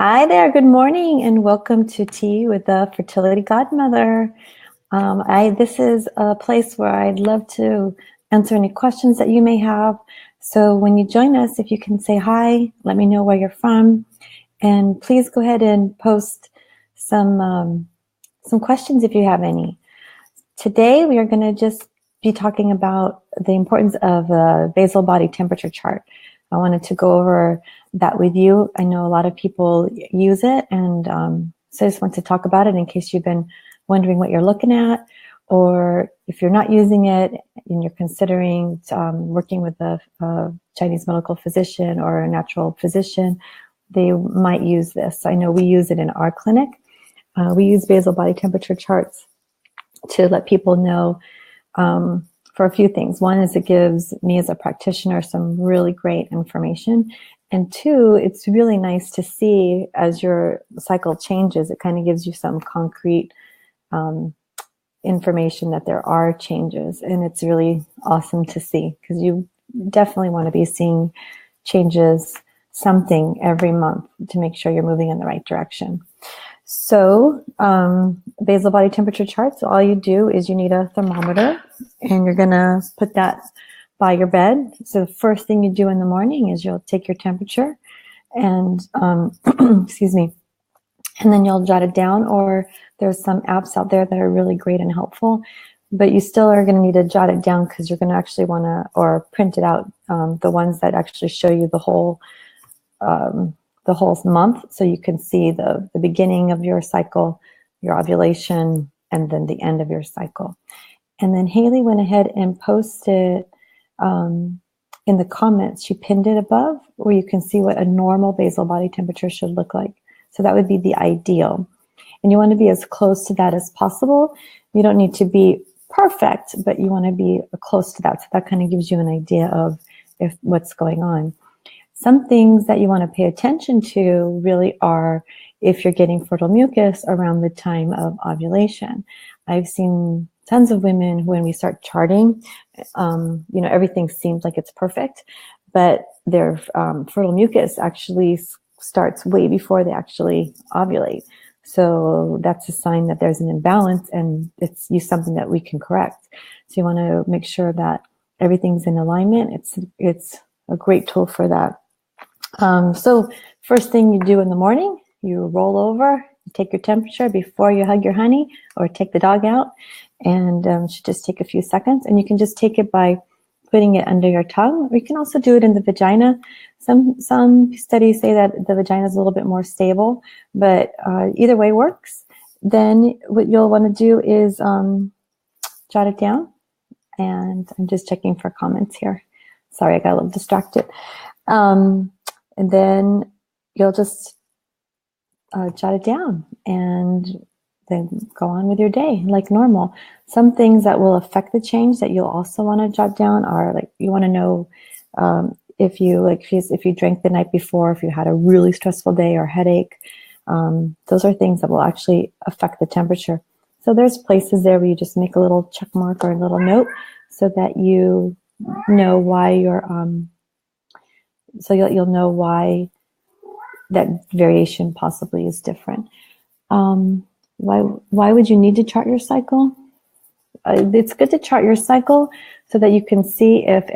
Hi there, good morning, and welcome to Tea with the Fertility Godmother. This is a place where I'd love to answer any questions that you may have. So when you join us, if you can say hi, let me know where you're from, and please go ahead and post some questions if you have any. Today we are going to just be talking about the importance of a basal body temperature chart. I wanted to go over that with you. I know a lot of people use it, and so I just want to talk about it in case you've been wondering what you're looking at, or if you're not using it and you're considering working with a Chinese medical physician or a natural physician, they might use this. I know we use it in our clinic. We use basal body temperature charts to let people know for a few things. One is it gives me as a practitioner some really great information. And two, it's really nice to see as your cycle changes, it kind of gives you some concrete information that there are changes. And it's really awesome to see because you definitely want to be seeing changes, something every month to make sure you're moving in the right direction. So basal body temperature charts, all you do is you need a thermometer, and you're going to put that by your bed. So the first thing you do in the morning is you'll take your temperature and, excuse me, and then you'll jot it down, or there's some apps out there that are really great and helpful, but you still are going to need to jot it down because you're going to actually want to, or print it out, the ones that actually show you the whole month, so you can see the beginning of your cycle, your ovulation, and then the end of your cycle. And then Haley went ahead and posted in the comments, she pinned it above where you can see what a normal basal body temperature should look like. So that would be the ideal. And you want to be as close to that as possible. You don't need to be perfect, but you want to be close to that. So that kind of gives you an idea of what's going on. Some things that you want to pay attention to really are if you're getting fertile mucus around the time of ovulation. I've seen tons of women when we start charting, everything seems like it's perfect, but their fertile mucus actually starts way before they actually ovulate. So that's a sign that there's an imbalance, and it's something that we can correct. So you want to make sure that everything's in alignment. It's a great tool for that. So first thing you do in the morning, you roll over, you take your temperature before you hug your honey or take the dog out, and it should just take a few seconds. And you can just take it by putting it under your tongue, or you can also do it in the vagina. Some studies say that the vagina is a little bit more stable, but either way works. Then what you'll want to do is jot it down. And I'm just checking for comments here. Sorry, I got a little distracted. And then you'll just jot it down and then go on with your day like normal. Some things that will affect the change that you'll also want to jot down are, like, you want to know if you drank the night before, if you had a really stressful day or headache. Those are things that will actually affect the temperature. So there's places there where you just make a little check mark or a little note so that you know why you're so you'll know why that variation possibly is different. Why would you need to chart your cycle? It's good to chart your cycle so that you can see if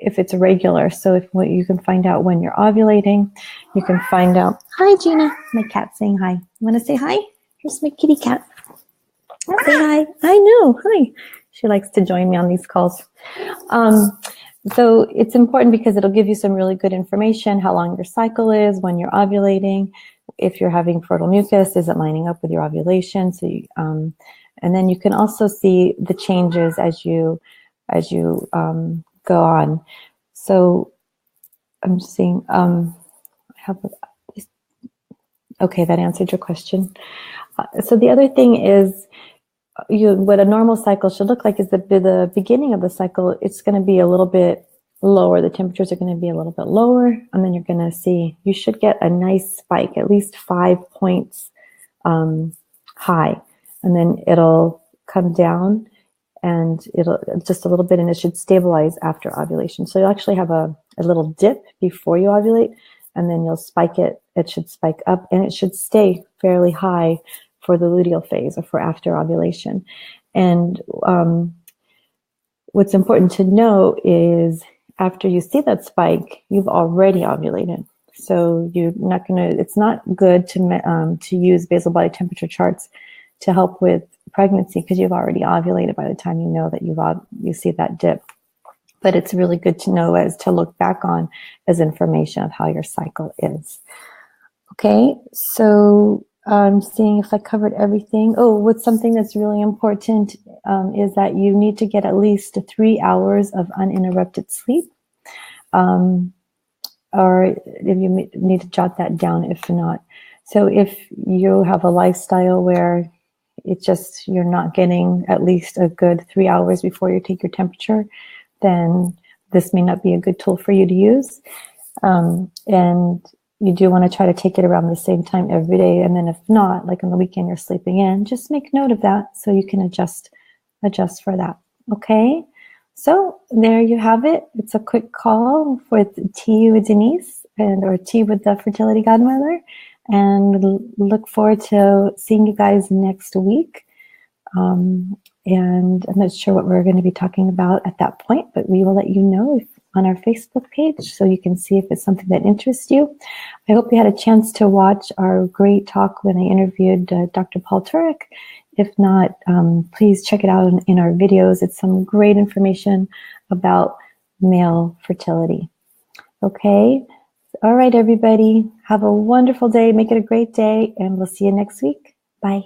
it's regular. So you can find out when you're ovulating, you can find out. Hi, Gina, my cat's saying hi. You want to say hi? Here's my kitty cat. Say hi. I know. Hi. She likes to join me on these calls. So it's important because it'll give you some really good information, how long your cycle is, when you're ovulating, if you're having fertile mucus, is it lining up with your ovulation? So and then you can also see the changes as you go on. So I'm just seeing, okay, that answered your question. So the other thing is, what a normal cycle should look like is the beginning of the cycle. It's going to be a little bit lower. The temperatures are going to be a little bit lower, and then you're going to see you should get a nice spike, at least 5 points high, and then it'll come down, and it'll just a little bit, and it should stabilize after ovulation. So you'll actually have a little dip before you ovulate, and then you'll spike it it should spike up, and it should stay fairly high for the luteal phase or for after ovulation. And what's important to know is after you see that spike, you've already ovulated. So you're not going to, it's not good to use basal body temperature charts to help with pregnancy because you've already ovulated by the time you know that you see that dip. But it's really good to know as to look back on as information of how your cycle is. Okay, so I'm seeing if I covered everything. Oh, what's something that's really important is that you need to get at least 3 hours of uninterrupted sleep. Or if you need to jot that down, if not. So if you have a lifestyle where it's just you're not getting at least a good 3 hours before you take your temperature, then this may not be a good tool for you to use. And you do want to try to take it around the same time every day. And then if not, like on the weekend you're sleeping in, just make note of that so you can adjust for that. Okay? So there you have it. It's a quick call with Tea with Denise or Tea with the Fertility Godmother. And look forward to seeing you guys next week. And I'm not sure what we're going to be talking about at that point, but we will let you know on our Facebook page so you can see if it's something that interests you. I hope you had a chance to watch our great talk when I interviewed Dr. Paul Turek. If not, please check it out in our videos. It's some great information about male fertility. Okay? All right, everybody. Have a wonderful day. Make it a great day, and we'll see you next week. Bye.